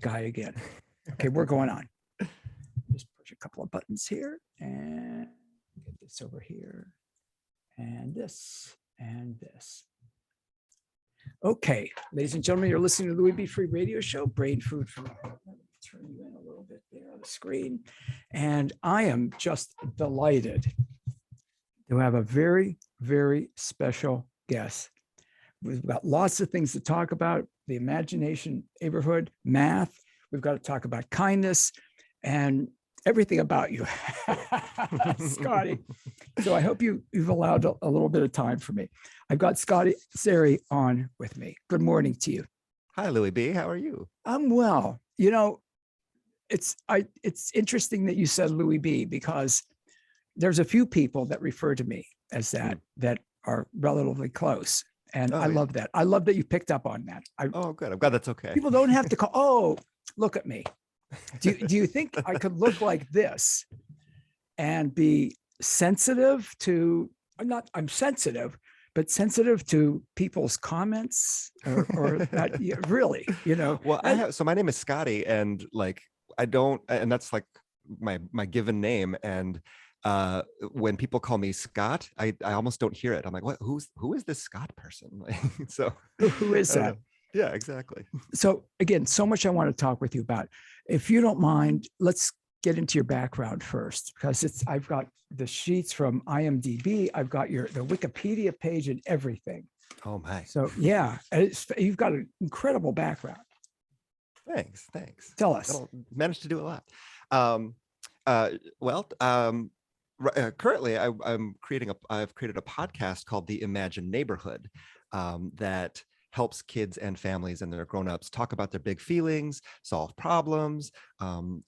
guy again. Okay, we're going on. Just push a couple of buttons here and get this over here and this and this. Okay, ladies and gentlemen, you're listening to the Louis B. Free Radio Show, Brain Food for. Let me turn you in a little bit there on the screen. And I am just delighted to have a very, very special guest. We've got lots of things to talk about: the imagination neighborhood, math. We've got to talk about kindness and everything about you, Scotty. So I hope you've allowed a little bit of time for me. I've got Scotty Iseri on with me. Good morning to you. Hi, Louis B. How are you? I'm well. You know, it's interesting that you said Louis B, because there's a few people that refer to me as that are relatively close. And I love that. I love that you picked up on that. Oh, good. I'm glad that's okay. People don't have to call, oh, look at me. Do you think I could look like this and be sensitive to, I'm sensitive, but sensitive to people's comments or that, yeah, really, you know? Well, so my name is Scotty, and like, and that's like my given name. And when people call me Scott, I almost don't hear it. I'm like, what? Who is this Scott person? So who is that? Yeah, exactly. So again, so much I want to talk with you about. If you don't mind, let's get into your background first, because I've got the sheets from IMDb. I've got the Wikipedia page and everything. Oh my. So yeah, you've got an incredible background. Thanks. Tell us. I managed to do a lot. Currently, I've created a podcast called The Imagine Neighborhood that helps kids and families and their grown-ups talk about their big feelings, solve problems,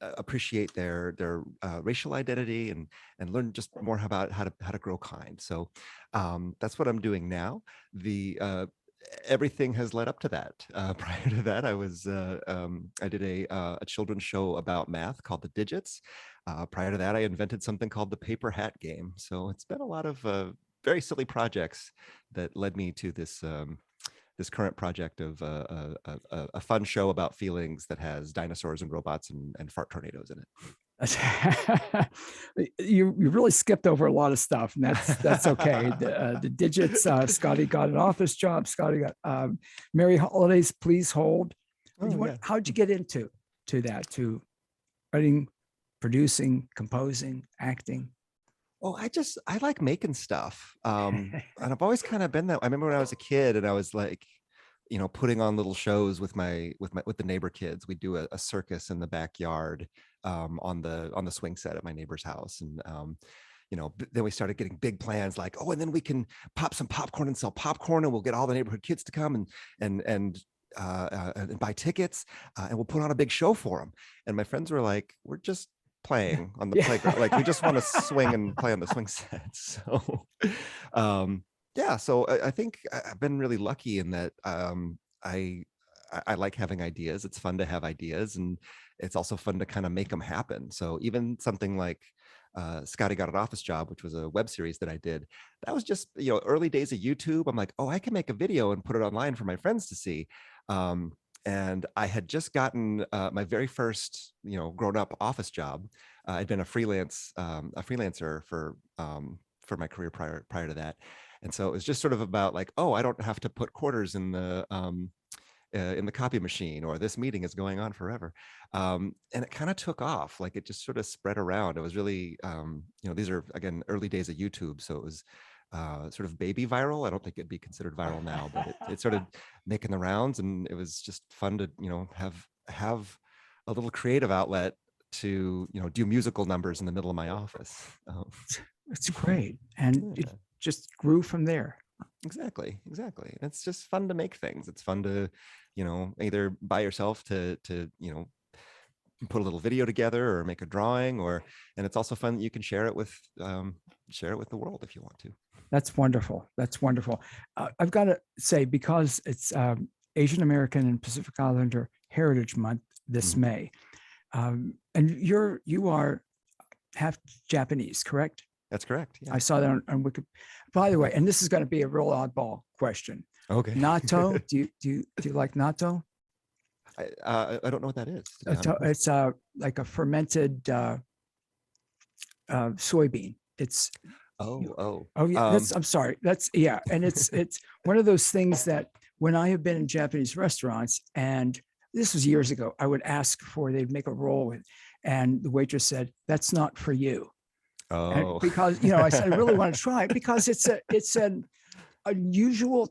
appreciate their racial identity, and learn just more about how to grow kind. So that's what I'm doing now. Everything has led up to that. Prior to that, I did a children's show about math called The Digits. Prior to that, I invented something called the paper hat game. So it's been a lot of very silly projects that led me to this current project of a fun show about feelings that has dinosaurs and robots and fart tornadoes in it. You really skipped over a lot of stuff, and that's okay. The Digits, Scotty got an office job. Scotty got Merry Holidays, Please Hold. How'd you get into that, to writing, producing, composing, acting? Oh, I like making stuff. And I've always kind of been that. I remember when I was a kid and I was like, putting on little shows with the neighbor kids. We'd do a circus in the backyard on the swing set at my neighbor's house. And then we started getting big plans, like, oh, and then we can pop some popcorn and sell popcorn, and we'll get all the neighborhood kids to come and buy tickets, and we'll put on a big show for them. And my friends were like, we're just playing on the playground, like we just want to swing and play on the swing set. So so I think I've been really lucky in that I like having ideas. It's fun to have ideas, and it's also fun to kind of make them happen. So even something like Scotty Got an Office Job, which was a web series that I did, that was just early days of YouTube. I'm like, oh, I can make a video and put it online for my friends to see. And I had just gotten my very first, grown-up office job. I'd been a freelancer for my career prior to that, and so it was just sort of about like, oh, I don't have to put quarters in the copy machine, or this meeting is going on forever, and it kind of took off. Like it just sort of spread around. It was really, these are again early days of YouTube, so it was sort of baby viral. I don't think it'd be considered viral now, but it started making the rounds, and it was just fun to have a little creative outlet to do musical numbers in the middle of my office. That's great, and it just grew from there. Exactly. It's just fun to make things. It's fun to either by yourself to put a little video together or make a drawing, and it's also fun that you can share it with the world if you want to. That's wonderful. I've got to say, because it's Asian American and Pacific Islander Heritage Month this May, and you are half Japanese, correct? That's correct. Yeah. I saw that on Wikipedia. By the way, and this is going to be a real oddball question. Okay. Natto, do you like natto? I don't know what that is, to be honest. It's like a fermented soybean. It's Oh. oh yeah. I'm sorry. Yeah, and it's one of those things that when I have been in Japanese restaurants, and this was years ago, I would ask for they'd make a roll with, and the waitress said, "That's not for you." And Oh. because I said I really want to try it because it's an unusual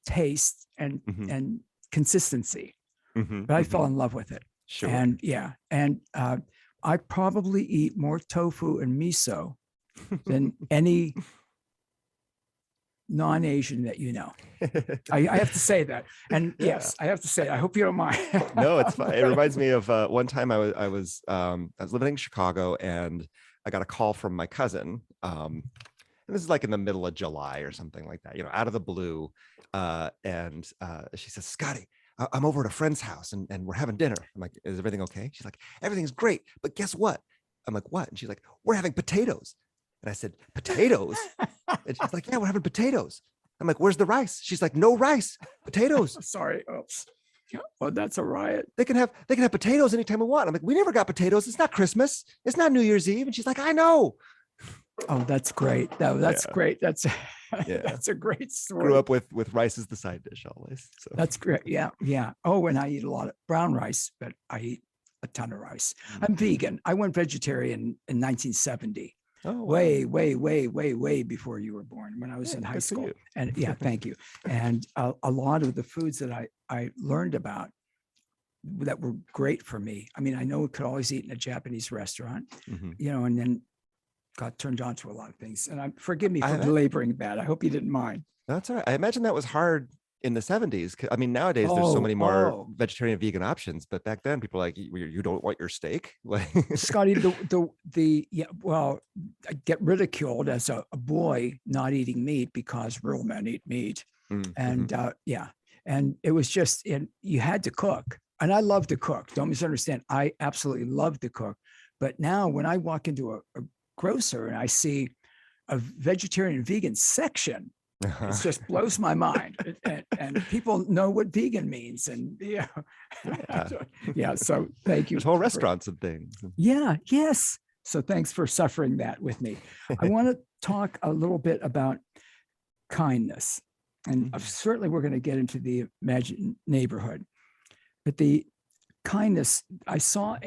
taste and Mhm. and consistency. Mhm, But I mhm. fell in love with it. Sure. And yeah, and I probably eat more tofu and miso than any non-Asian that you know. I have to say that. And Yeah. yes, I have to say, I hope you don't mind. No, it's fine. It reminds me of one time I was living in Chicago, and I got a call from my cousin. And this is like in the middle of July or something like that, out of the blue. And she says, "Scotty, I'm over at a friend's house and we're having dinner." I'm like, "Is everything okay?" She's like, "Everything's great, but guess what?" I'm like, "What?" And she's like, "We're having potatoes." And I said, "Potatoes?" And she's like, "Yeah, we're having potatoes." I'm like, "Where's the rice?" She's like, "No rice, potatoes. Sorry. Oops. Well, that's a riot. They can have potatoes anytime we want." I'm like, "We never got potatoes. It's not Christmas. It's not New Year's Eve." And she's like, "I know." Oh, that's great. That's Yeah. great. That's Yeah. that's a great story. Grew up with rice as the side dish always. So That's great. Yeah. Yeah. Oh, and I eat a lot of brown rice, but I eat a ton of rice. I'm vegan. I went vegetarian in 1970. oh, wow. Way before you were born, when I was Yeah, in high good for school. you. And yeah, thank you. And a lot of the foods that I learned about that were great for me. I mean, I know we could always eat in a Japanese restaurant, Mhm. and then got turned on to a lot of things. And forgive me for I- belaboring that. I hope you didn't mind. That's all right. I imagine that was hard in the 70s. I mean, nowadays there's so many more vegetarian vegan options, but back then people were like, you don't want your steak? Like Scotty, yeah, well, I get ridiculed as a boy not eating meat because real men eat meat. And yeah, and it was just, you had to cook. And I love to cook. Don't misunderstand. I absolutely love to cook. But now when I walk into a grocer and I see a vegetarian and vegan section, it just blows my mind. And people know what vegan means. And yeah. Yeah. So thank you. There's whole restaurants and things. Yeah. Yes. So thanks for suffering that with me. I want to talk a little bit about kindness. And certainly we're going to get into the imagined neighborhood. But the kindness, I saw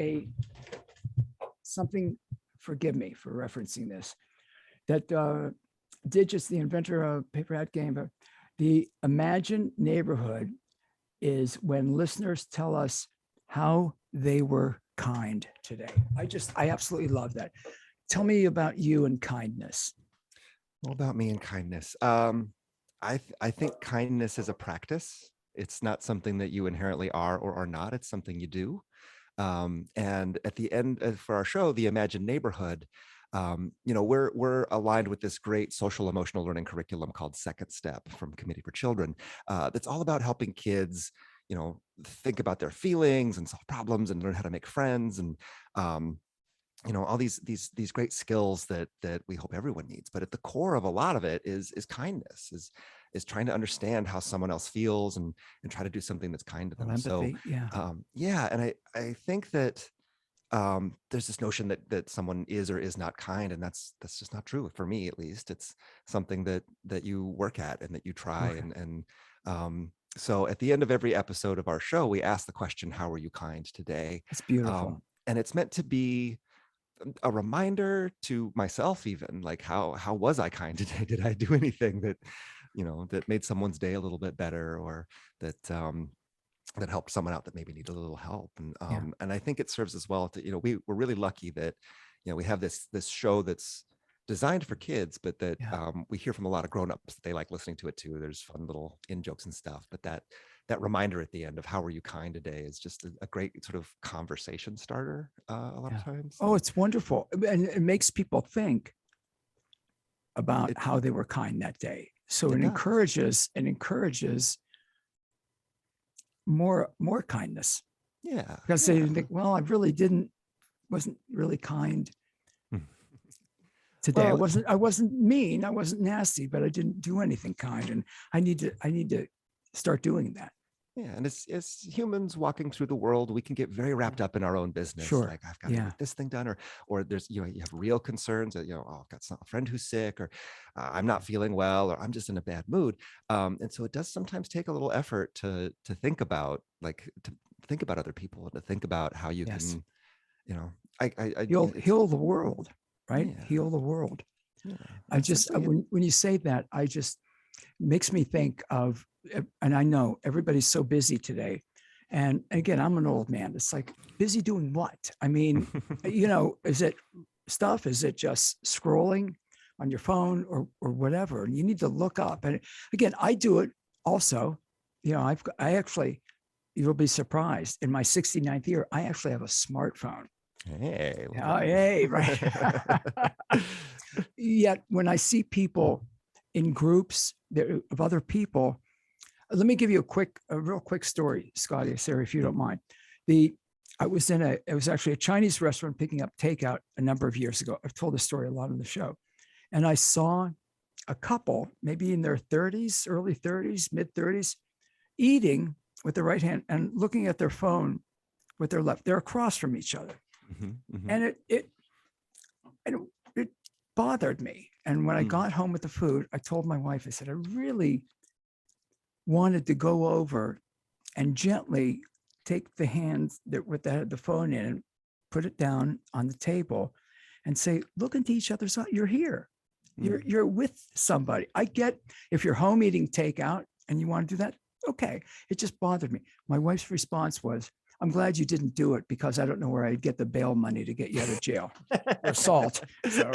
something, forgive me for referencing this, that Digits, the inventor of paper hat game, but the imagined neighborhood is when listeners tell us how they were kind today. I absolutely love that. Tell me about you and kindness. What about me and kindness? I think kindness is a practice. It's not something that you inherently are or are not. It's something you do. And at the end for our show, The Imagined Neighborhood, we're aligned with this great social emotional learning curriculum called Second Step from Committee for Children. That's all about helping kids, think about their feelings and solve problems and learn how to make friends and all these great skills that we hope everyone needs. But at the core of a lot of it is kindness, is trying to understand how someone else feels and try to do something that's kind to them. Empathy, so yeah, and I think that there's this notion that someone is or is not kind, and that's just not true for me, at least. It's something that you work at and that you try. Okay. And so at the end of every episode of our show, we ask the question, how are you kind today? It's beautiful. And it's meant to be a reminder to myself, even like, how was I kind today? Did I do anything that that made someone's day a little bit better, or that helped someone out that maybe needed a little help? And I think it serves as well to, we're really lucky that we have this show that's designed for kids, but that we hear from a lot of grown-ups that they like listening to it too. There's fun little in jokes and stuff, but that reminder at the end of how were you kind today is just a great sort of conversation starter a lot of times. Oh, it's wonderful. And it makes people think about how they were kind that day. So it encourages more kindness. Yeah. Because they think, well, I really wasn't really kind today. Well, I wasn't mean, I wasn't nasty, but I didn't do anything kind. And I need to start doing that. Yeah, and as humans walking through the world, we can get very wrapped up in our own business. Sure. Like I've got to Yeah. get this thing done, or there's you have real concerns that oh, I've got a friend who's sick, or I'm not feeling well, or I'm just in a bad mood. And so it does sometimes take a little effort to think about to think about other people and to think about how you Yes. can, Heal the world, right? Yeah. Heal the world. Yeah, I just when you say that, I just makes me think of, and I know everybody's so busy today. And again, I'm an old man. It's like, busy doing what? I mean, is it stuff? Is it just scrolling on your phone or whatever? And you need to look up. And again, I do it also. I actually, you'll be surprised. In my 69th year, I actually have a smartphone. Hey. Oh, hey, right. Yet when I see people in groups of other people, let me give you a real quick story, Scotty Iseri, if you don't mind. It was actually a Chinese restaurant picking up takeout a number of years ago. I've told the story a lot on the show. And I saw a couple, maybe in their 30s, early 30s, mid 30s, eating with their right hand and looking at their phone with their left. They're across from each other. And it bothered me. And when I got home with the food, I told my wife, I said, I really wanted to go over and gently take the hands that had the phone in and put it down on the table and say, look into each other's eyes. You're here. You're with somebody. I get if you're home eating takeout and you want to do that. Okay. It just bothered me. My wife's response was, I'm glad you didn't do it because I don't know where I'd get the bail money to get you out of jail or assault. So,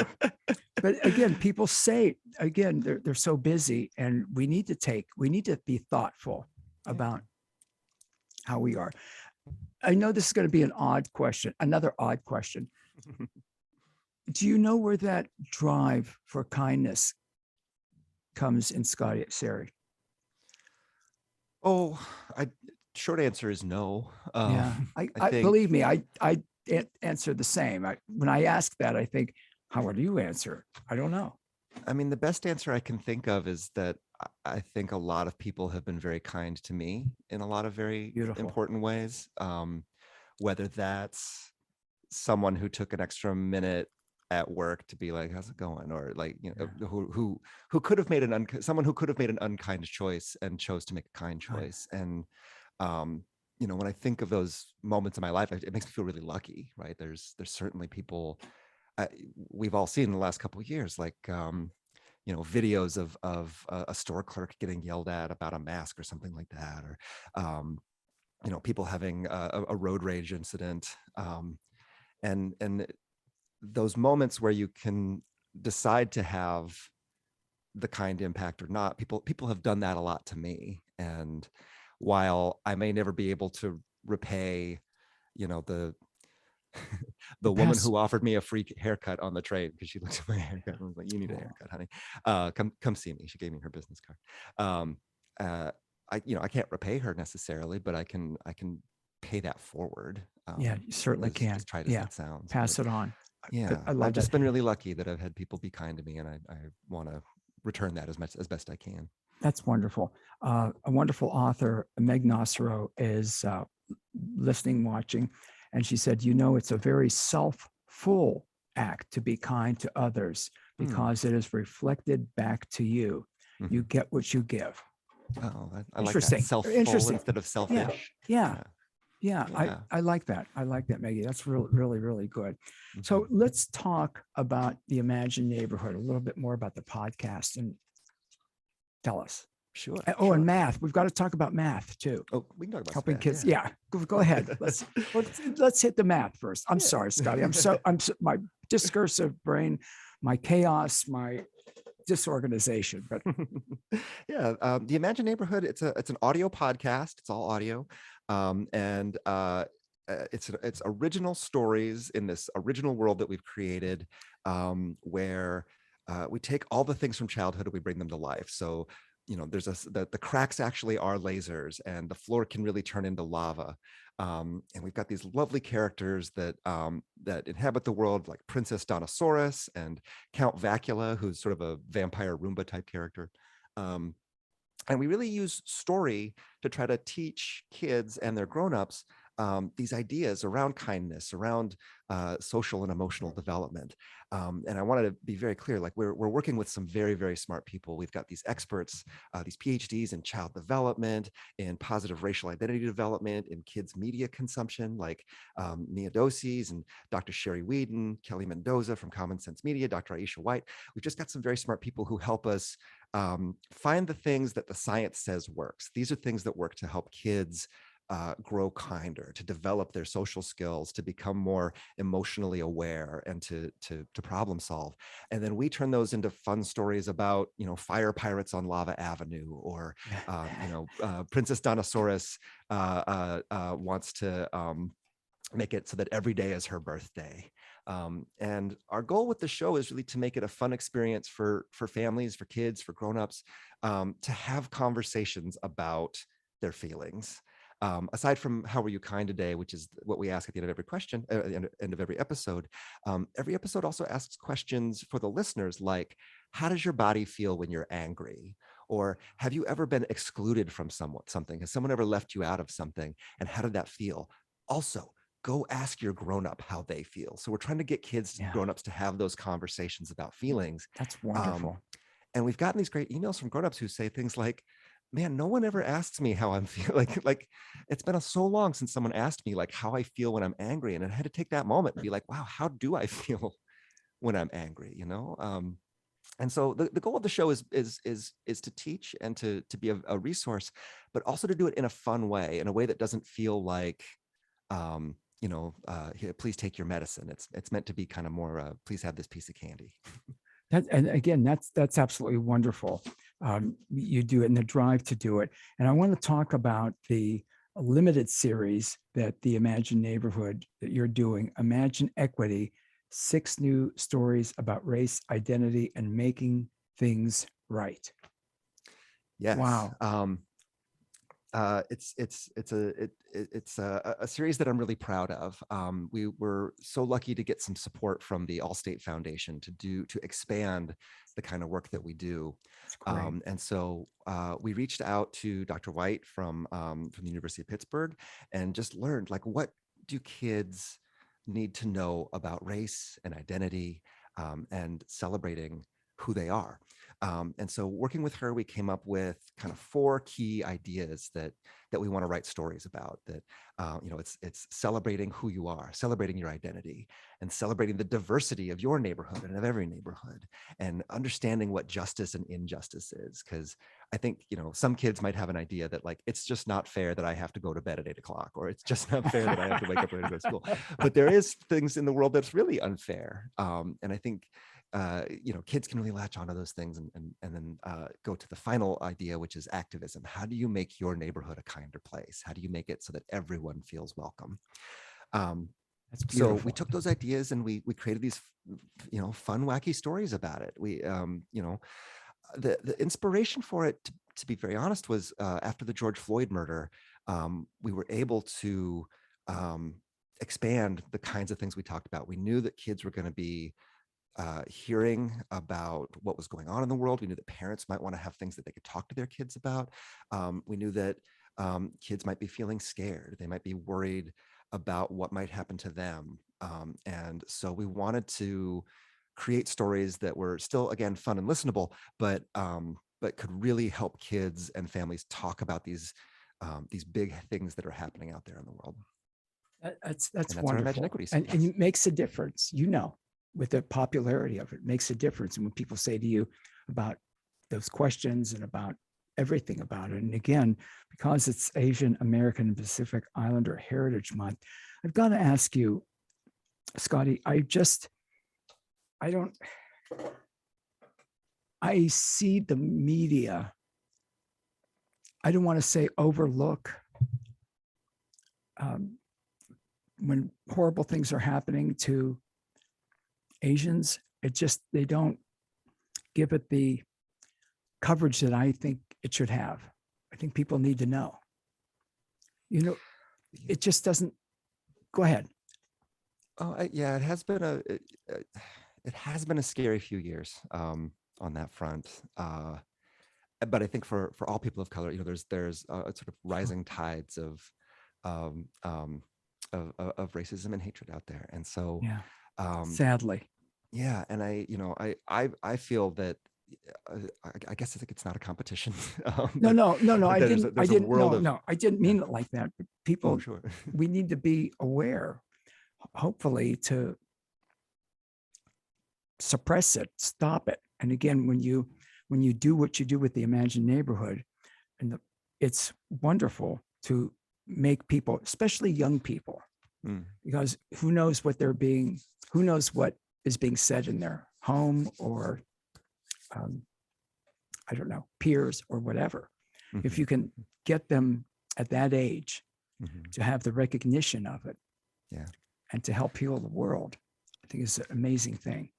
but again, people say, again, they're so busy, and we need to be thoughtful about how we are. I know this is going to be another odd question. Do you know where that drive for kindness comes in, Scotty Iseri? Oh, short answer is no. Yeah, I think, believe me, I answer the same. When I ask that, I think, how would you answer? I don't know. I mean, the best answer I can think of is that I think a lot of people have been very kind to me in a lot of very important ways. Whether that's someone who took an extra minute at work to be like, how's it going? Or like, who could have made someone who could have made an unkind choice and chose to make a kind choice. Right. And, when I think of those moments in my life, it makes me feel really lucky, right? There's certainly people we've all seen in the last couple of years, like, videos of a store clerk getting yelled at about a mask or something like that, or, people having a road rage incident. And those moments where you can decide to have the kind impact or not, people have done that a lot to me. And while I may never be able to repay, the woman who offered me a free haircut on the train because she looked at my haircut and was like, you need a haircut, honey. Come see me. She gave me her business card. I can't repay her necessarily, but I can pay that forward. Yeah, you certainly can. As tried as that sounds. Pass it on. Yeah, I've just been really lucky that I've had people be kind to me, and I want to return that as best I can. That's wonderful. A wonderful author, Meg Nossero, is listening, watching, and she said, it's a very self-full act to be kind to others because it is reflected back to you. You get what you give. Oh, I like that. Self-full instead of selfish. Yeah. I like that. I like that, Maggie. That's really, really good. So let's talk about the Imagine Neighborhood, a little bit more about the podcast, and tell us. Sure. Oh, and math. We've got to talk about math too. Oh, we can talk about helping math, kids. Yeah. Go ahead. Let's hit the math first. I'm sorry, Scotty. I'm so my discursive brain, my chaos, my disorganization. But the Imagine Neighborhood. It's an audio podcast. It's all audio, and it's original stories in this original world that we've created, where we take all the things from childhood and we bring them to life. So there's the cracks actually are lasers, and the floor can really turn into lava. And we've got these lovely characters that inhabit the world, like Princess Donosaurus and Count Vacula, who's sort of a vampire Roomba type character. And we really use story to try to teach kids and their grownups these ideas around kindness, around social and emotional development. And I wanted to be very clear, like we're working with some very, very smart people. We've got these experts, these PhDs in child development, in positive racial identity development, in kids media consumption, like Mia Doses and Dr. Sherry Whedon, Kelly Mendoza from Common Sense Media, Dr. Aisha White. We've just got some very smart people who help us find the things that the science says works. These are things that work to help kids grow kinder, to develop their social skills, to become more emotionally aware, and to problem solve. And then we turn those into fun stories about, fire pirates on Lava Avenue, or Princess Donosaurus wants to make it so that every day is her birthday. And our goal with the show is really to make it a fun experience for families, for kids, for grownups, to have conversations about their feelings. Aside from how were you kind today, which is what we ask at the end of every question, at the end of every episode also asks questions for the listeners, like, how does your body feel when you're angry? Or have you ever been excluded from something? Has someone ever left you out of something? And how did that feel? Also, go ask your grown-up how they feel. So we're trying to get kids, grown-ups, to have those conversations about feelings. That's wonderful. And we've gotten these great emails from grown-ups who say things like, man, no one ever asks me how I'm feeling. Like it's been so long since someone asked me like how I feel when I'm angry. And I had to take that moment and be like, wow, how do I feel when I'm angry? And so the goal of the show is to teach and to be a resource, but also to do it in a fun way, in a way that doesn't feel like, here, please take your medicine. It's meant to be kind of more, please have this piece of candy. And again, that's absolutely wonderful. You do it in the drive to do it. And I want to talk about the limited series that the Imagine Neighborhood that you're doing, Imagine Equity, 6 new stories about race, identity, and making things right. Yes. Wow. It's a series that I'm really proud of. We were so lucky to get some support from the Allstate Foundation to expand the kind of work that we do. And so we reached out to Dr. White from the University of Pittsburgh and just learned, like, what do kids need to know about race and identity, and celebrating who they are. And so working with her, we came up with kind of 4 key ideas that we want to write stories about. That it's celebrating who you are, celebrating your identity, and celebrating the diversity of your neighborhood and of every neighborhood, and understanding what justice and injustice is. Because I think some kids might have an idea that, like, it's just not fair that I have to go to bed at 8 o'clock, or it's just not fair that I have to wake up early to go to school. But there is things in the world that's really unfair, and I think kids can really latch onto those things, and then go to the final idea, which is activism. How do you make your neighborhood a kinder place? How do you make it so that everyone feels welcome? So we took those ideas and we created these, fun, wacky stories about it. We, the inspiration for it, to be very honest, was after the George Floyd murder. We were able to expand the kinds of things we talked about. We knew that kids were going to be hearing about what was going on in the world. We knew that parents might want to have things that they could talk to their kids about. We knew that kids might be feeling scared. They might be worried about what might happen to them. And so we wanted to create stories that were still, again, fun and listenable, but could really help kids and families talk about these big things that are happening out there in the world. That's wonderful. Imagine Equity and it makes a difference, with the popularity of it. Makes a difference. And when people say to you about those questions and about everything about it, and again, because it's Asian American and Pacific Islander Heritage Month, I've got to ask you, Scotty, I see the media, I don't want to say overlook, when horrible things are happening to Asians, they don't give it the coverage that I think it should have. I think people need to know. It just doesn't. Go ahead. Oh, yeah, it has been a scary few years on that front. but I think for all people of color, there's sort of rising tides um, um, of racism and hatred out there, and so Yeah. um, Sadly. yeah, and I feel that I guess I think it's not a competition. No, no, no, no. That I there's didn't. I there's a didn't. world No, of no. I didn't yeah. mean it like that. But Oh, people, sure. we need to be aware, hopefully, to suppress it, stop it. And again, when you do what you do with the imagined neighborhood, and it's wonderful to make people, especially young people, Mm, because who knows what is being said in their home or um, I don't know, peers or whatever. If mhm, you can get them at that age mhm. to have the recognition of it Yeah. and to help heal the world, I think it's an amazing thing.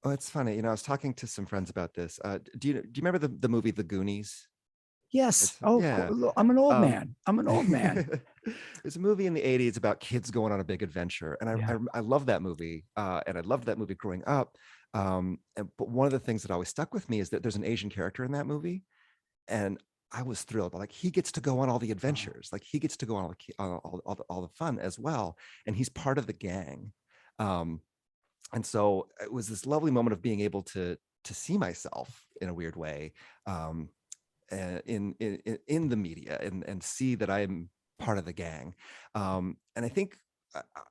Oh, it's funny. I was talking to some friends about this. Do you remember the movie The Goonies? Yes. It's Oh, yeah. I'm an old Um, man. I'm an old man. There's a movie in the 80s about kids going on a big adventure. And Yeah. I love that movie. And I loved that movie growing up. But one of the things that always stuck with me is that there's an Asian character in that movie. And I was thrilled. Like he gets to go on all the Oh, adventures. Like he gets to go on all the fun as well. And he's part of the gang. Um, and so it was this lovely moment of being able to see myself in a weird way. Um, in the media and see that I'm part of the gang. And I think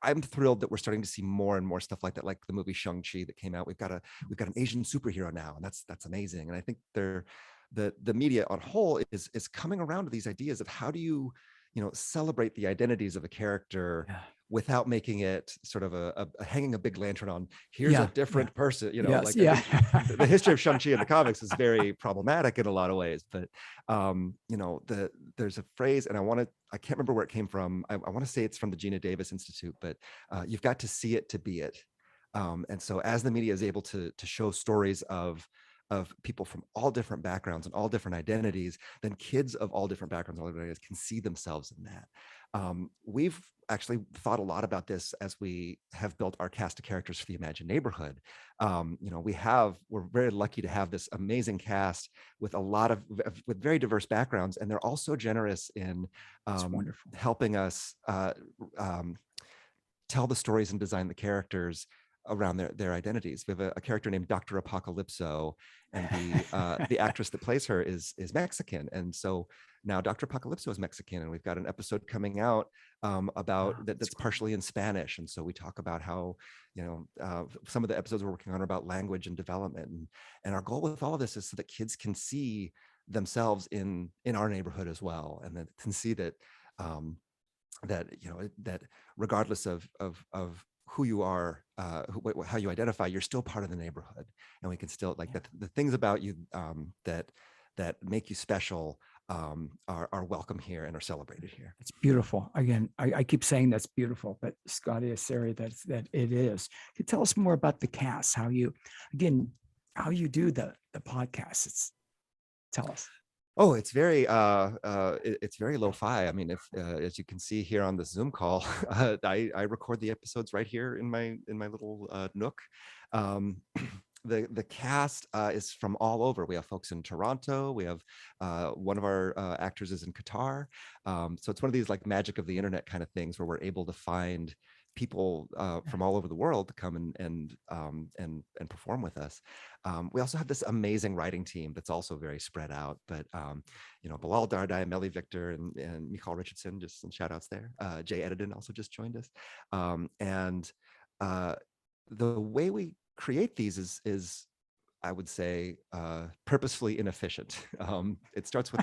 I'm thrilled that we're starting to see more and more stuff like that, like the movie Shang-Chi that came out. We've got an Asian superhero now, and that's amazing. And I think the media on whole is coming around to these ideas of how do you celebrate the identities of a character yeah. without making it sort of a hanging a big lantern on here's a Yeah. Yeah. different person. Yes. Like I Yeah. think the history of Shang-Chi in the comics is very problematic in a lot of ways, but there's a phrase, and I can't remember where it came from. I want to say it's from the Gina Davis Institute, but you've got to see it to be it. And so as the media is able to show stories of people from all different backgrounds and all different identities, then kids of all different backgrounds, all different identities can see themselves in that. We've actually thought a lot about this as we have built our cast of characters for the Imagined Neighborhood. We're very lucky to have this amazing cast with with very diverse backgrounds, and they're all so generous in It's wonderful. helping us tell the stories and design the characters around their identities. We have a character named Dr. Apocalypso, and the actress that plays her is Mexican, and so now Dr. Apocalypso is Mexican, and we've got an episode coming out about that's partially in Spanish, and so we talk about how some of the episodes we're working on are about language and development, and our goal with all of this is so that kids can see themselves in our neighborhood as well, and that can see that that regardless of who you are, how you identify, you're still part of the neighborhood, and we can still like the things about you that make you special are welcome here and are celebrated here. It's beautiful. Again, I keep saying that's beautiful, but Scotty Iseri, that it is. Can you tell us more about the cast? How you do the podcast? Tell us. Oh, it's very it's very lo-fi. I mean, if as you can see here on the Zoom call, I record the episodes right here in my little nook. Um, the cast is from all over. We have folks in Toronto. We have one of our actors is in Qatar. So it's one of these like magic of the internet kind of things where we're able to find people from all over the world to come and perform with us. We also have this amazing writing team that's also very spread out. But Bilal Dardai, Melly Victor, and Michal Richardson, just some shout outs there. Jay Edidin also just joined us. And the way we create these is I would say purposefully inefficient. It starts with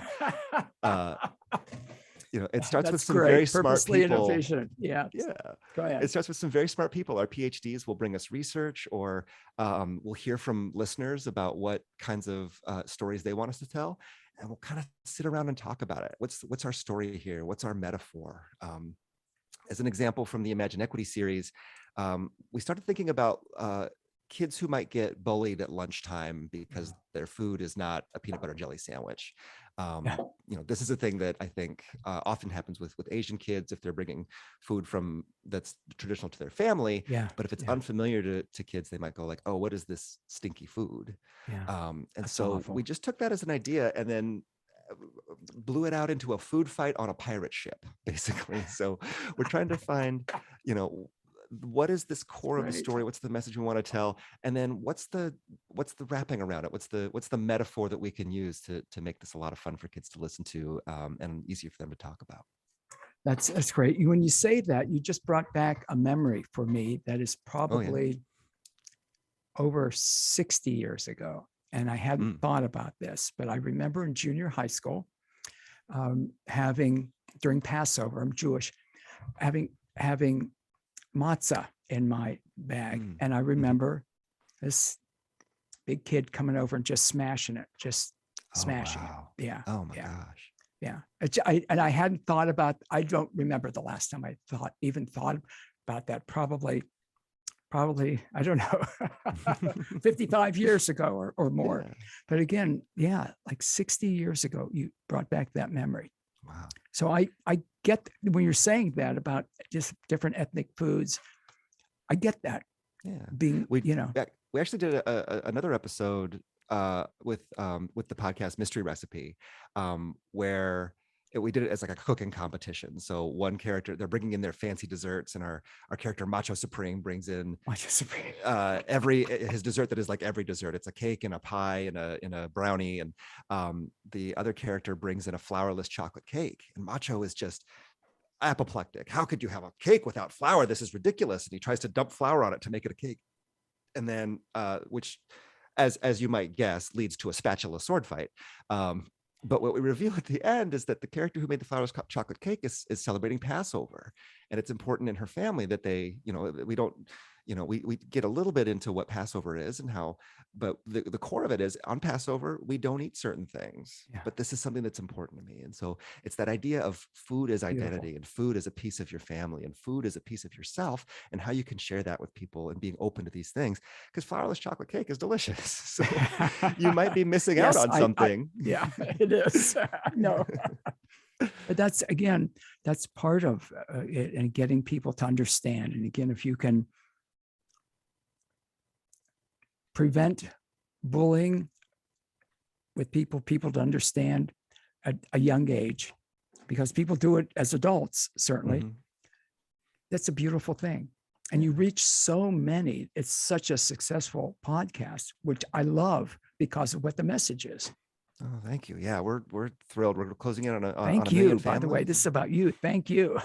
it starts with That's some great. very smart Purposely people. inefficient. Yeah. Yeah. Go ahead. It starts with some very smart people. Our PhDs will bring us research, or we'll hear from listeners about what kinds of stories they want us to tell, and we'll kind of sit around and talk about it. What's our story here? What's our metaphor? As an example from the Imagine Equity series, we started thinking about kids who might get bullied at lunchtime because their food is not a peanut butter jelly sandwich. Yeah. This is a thing that I think often happens with Asian kids if they're bringing food from that's traditional to their family. Yeah. But if it's Yeah. unfamiliar to kids, they might go like, "Oh, what is this stinky food?" Yeah. And That's so awful. we just took that as an idea and then blew it out into a food fight on a pirate ship, basically. So we're trying to find, what is this core of the story? What's the message we want to tell? And then what's the wrapping around it? What's the metaphor that we can use to make this a lot of fun for kids to listen to, and easier for them to talk about? That's great. When you say that, you just brought back a memory for me that is probably over 60 years ago. And I hadn't thought about this, but I remember in junior high school, having during Passover, I'm Jewish, having matzah in my bag. And I remember this big kid coming over and just smashing it, smashing it. Yeah. Oh my gosh. Yeah. I hadn't thought about, I don't remember the last time I even thought about that. Probably, I don't know, 55 years ago or more. Yeah. But again, like 60 years ago, you brought back that memory. Wow. So I get when you're saying that about just different ethnic foods, I get that. Yeah. We actually did another episode with the podcast Mystery Recipe, where we did it as like a cooking competition. So one character, they're bringing in their fancy desserts, and our character Macho Supreme brings in his dessert that is like every dessert. It's a cake and a pie and a brownie, and the other character brings in a flourless chocolate cake, and Macho is just apoplectic. How could you have a cake without flour? This is ridiculous. And he tries to dump flour on it to make it a cake, and then which, as you might guess, leads to a spatula sword fight. But what we reveal at the end is that the character who made the flourless chocolate cake is celebrating Passover. And it's important in her family that they, we don't, we get a little bit into what Passover is and how, but the core of it is on Passover, we don't eat certain things, but this is something that's important to me. And so it's that idea of food as identity, and food as a piece of your family, and food as a piece of yourself, and how you can share that with people and being open to these things, because flourless chocolate cake is delicious. So you might be missing out on something. It is. No. But that's part of it, and getting people to understand. And again, if you can prevent bullying with people to understand at a young age, because people do it as adults, certainly. That's a beautiful thing. And you reach so many. It's such a successful podcast, which I love because of what the message is. Oh, thank you. Yeah, we're thrilled. We're closing in on a thank on a you. By the way, this is about you. Thank you.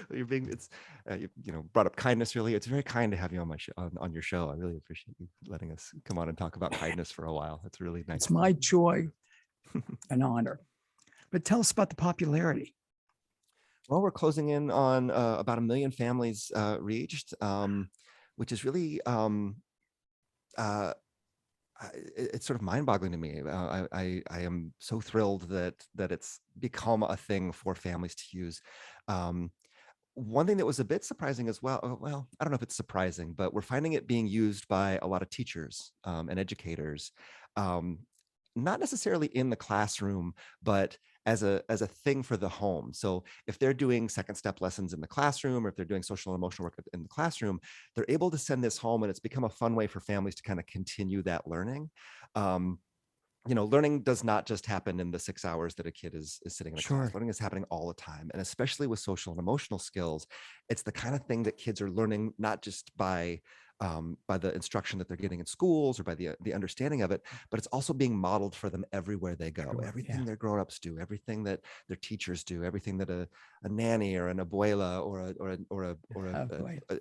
You're being, it's brought up kindness. Really, it's very kind to have you on my show, on your show. I really appreciate you letting us come on and talk about kindness for a while. That's really nice. It's my joy and honor. But tell us about the popularity. Well, we're closing in on about 1 million families reached, which is really it's sort of mind-boggling to me. I am so thrilled that it's become a thing for families to use. One thing that was a bit surprising as well, I don't know if it's surprising, but we're finding it being used by a lot of teachers and educators, not necessarily in the classroom, but as a thing for the home. So if they're doing second step lessons in the classroom, or if they're doing social and emotional work in the classroom, they're able to send this home, and it's become a fun way for families to kind of continue that learning. Learning does not just happen in the 6 hours that a kid is sitting in a class. Learning is happening all the time. And especially with social and emotional skills, it's the kind of thing that kids are learning, not just by the instruction that they're getting in schools or by the understanding of it, but it's also being modeled for them everywhere they go. Everything their grown-ups do, everything that their teachers do, everything that a nanny or an abuela or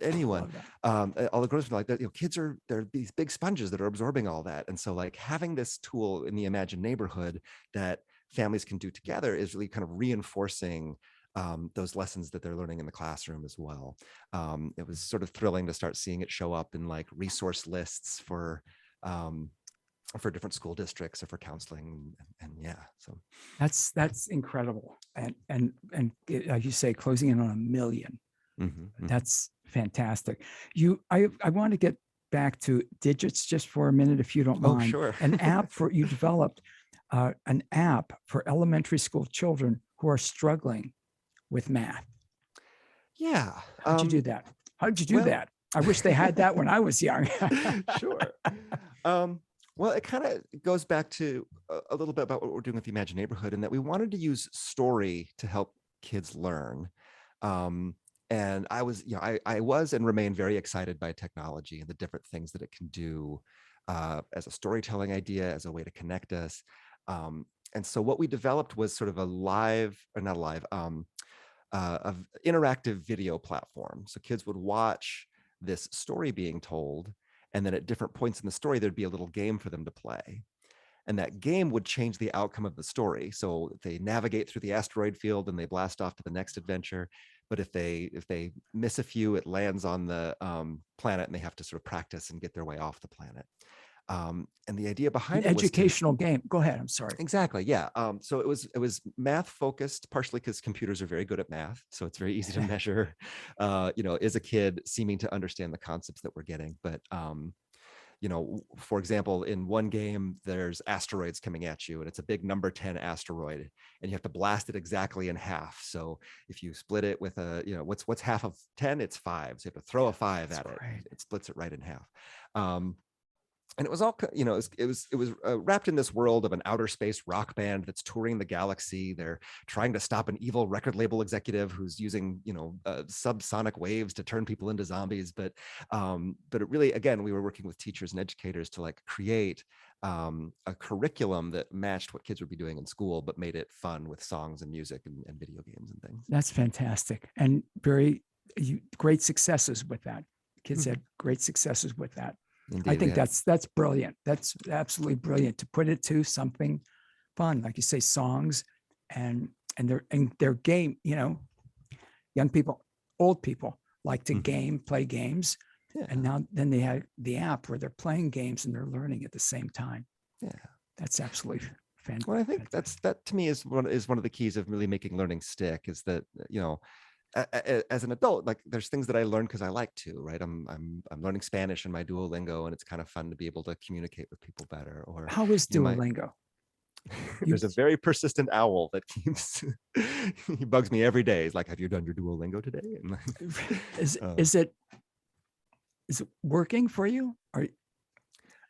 anyone, all the grown-ups like that. Kids they're these big sponges that are absorbing all that. And so like having this tool in the imagined neighborhood that families can do together is really kind of reinforcing those lessons that they're learning in the classroom as well. It was sort of thrilling to start seeing it show up in like resource lists for different school districts or for counseling, and so that's incredible. And like you say, closing in on 1 million. That's fantastic. I want to get back to digits just for a minute, if you don't Oh, mind. sure. You developed an app for elementary school children who are struggling with math. Yeah. How'd you do that? How did you do well- that? I wish they had that when I was young. Sure. Well, it kind of goes back to a little bit about what we're doing with the Imagine Neighborhood, and that we wanted to use story to help kids learn. And I was, I was and remain very excited by technology and the different things that it can do as a storytelling idea, as a way to connect us. And so what we developed was sort of a live, or not live, of interactive video platform. So kids would watch this story being told, and then at different points in the story, there'd be a little game for them to play. And that game would change the outcome of the story. So if they navigate through the asteroid field and they blast off to the next adventure, but if they miss a few, it lands on the planet and they have to sort of practice and get their way off the planet. And the idea behind An it was educational game. Go ahead. I'm sorry. exactly, yeah. So it was math focused, partially because computers are very good at math, so it's very easy to measure. Is a kid seeming to understand the concepts that we're getting, but for example, in one game, there's asteroids coming at you, and it's a big number 10 asteroid, and you have to blast it exactly in half. So if you split it with what's half of 10? It's 5. So you have to throw a 5 at it. It splits it right in half. And it was all, it was wrapped in this world of an outer space rock band that's touring the galaxy. They're trying to stop an evil record label executive who's using, subsonic waves to turn people into zombies. But it really, again, we were working with teachers and educators to create a curriculum that matched what kids would be doing in school, but made it fun with songs and music and video games and things. That's fantastic. And great successes with that. Kids had great successes with that. Indeed, I think that's brilliant. That's absolutely brilliant to put it to something fun, like you say, songs and their game. Young people, old people like to play games, and then they have the app where they're playing games and they're learning at the same time. Yeah, that's absolutely fantastic. Well, I think that to me is one of the keys of really making learning stick. Is that as an adult, there's things that I learn because I like to, right? I'm learning Spanish in my Duolingo, and it's kind of fun to be able to communicate with people better. Or how is Duolingo? There's a very persistent owl that keeps he bugs me every day. He's like, "Have you done your Duolingo today?" And is it working for you? I've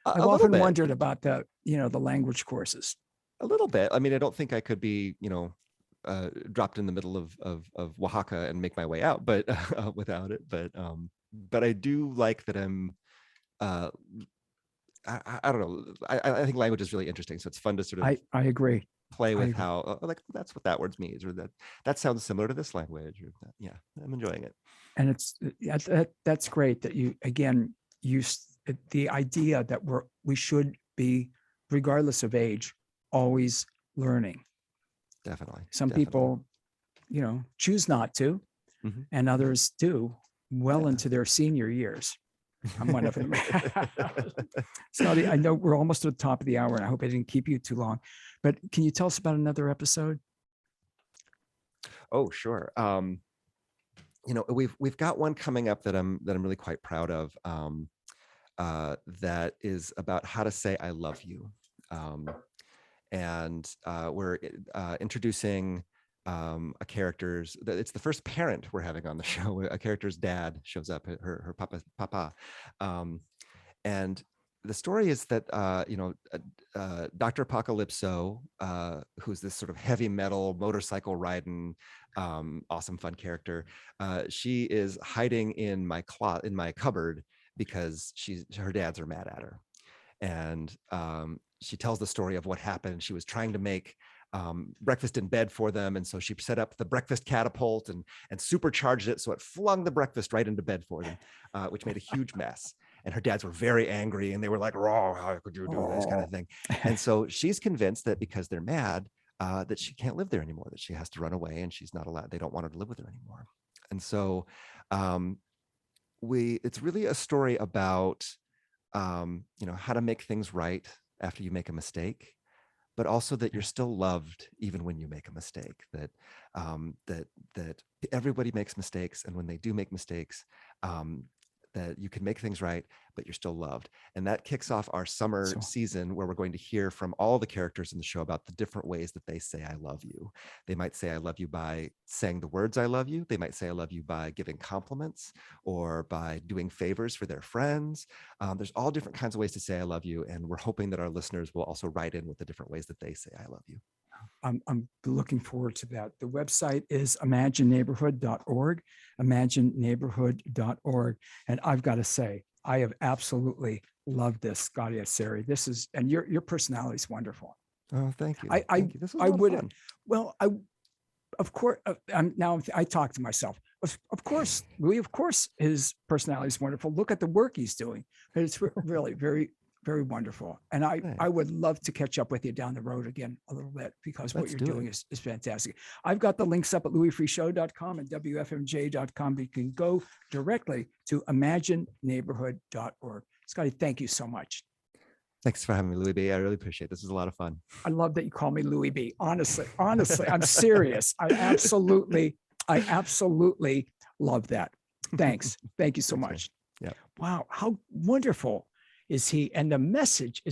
often wondered about the language courses. A little bit. I mean, I don't think I could be dropped in the middle of Oaxaca and make my way out, but without it. But I do like that I'm. I don't know. I think language is really interesting, so it's fun to sort of. I agree. Play with how that's what that word means, or that sounds similar to this language. Or I'm enjoying it. And that's great that you again use the idea that we should be, regardless of age, always learning. Definitely. Some people, choose not to, and others do well into their senior years. I'm one of them. Scotty, I know we're almost at the top of the hour, and I hope I didn't keep you too long, but can you tell us about another episode? Oh, sure. We've got one coming up that I'm really quite proud of. That is about how to say "I love you." And we're introducing a character's. It's the first parent we're having on the show. A character's dad shows up. Her papa, and the story is that Dr. Apocalypso, who's this sort of heavy metal motorcycle riding, awesome fun character, she is hiding in my cupboard because her dads are mad at her, and she tells the story of what happened. She was trying to make breakfast in bed for them, and so she set up the breakfast catapult and supercharged it, so it flung the breakfast right into bed for them, which made a huge mess. And her dads were very angry, and they were like, "Oh, how could you do this?" kind of thing. And so she's convinced that because they're mad, that she can't live there anymore, that she has to run away, and she's not allowed. They don't want her to live with her anymore. And so it's really a story about how to make things right after you make a mistake, but also that you're still loved even when you make a mistake. That that everybody makes mistakes, and when they do make mistakes, that you can make things right, but you're still loved. And that kicks off our summer season, where we're going to hear from all the characters in the show about the different ways that they say, I love you. They might say, I love you by saying the words, I love you. They might say, I love you by giving compliments or by doing favors for their friends. There's all different kinds of ways to say, I love you. And we're hoping that our listeners will also write in with the different ways that they say, I love you. I'm looking forward to that. The website is imagineneighborhood.org, imagineneighborhood.org. And I've got to say, I have absolutely loved this, Scotty Iseri. This is, and your personality is wonderful. Oh, thank you. Thank you. This was I would, fun. well, of course, now I talk to myself. Of course, Louis, of course, his personality is wonderful. Look at the work he's doing. But it's really very, very wonderful. And I would love to catch up with you down the road again a little bit, because what you're doing is fantastic. I've got the links up at louisfreeshow.com and wfmj.com, but you can go directly to imagineneighborhood.org. Scotty, thank you so much. Thanks for having me, Louis B. I really appreciate it. This is a lot of fun. I love that you call me Louis B. Honestly, I'm serious. I absolutely love that. Thanks. Thank you so much. Yeah. Wow. How wonderful is he? And the message is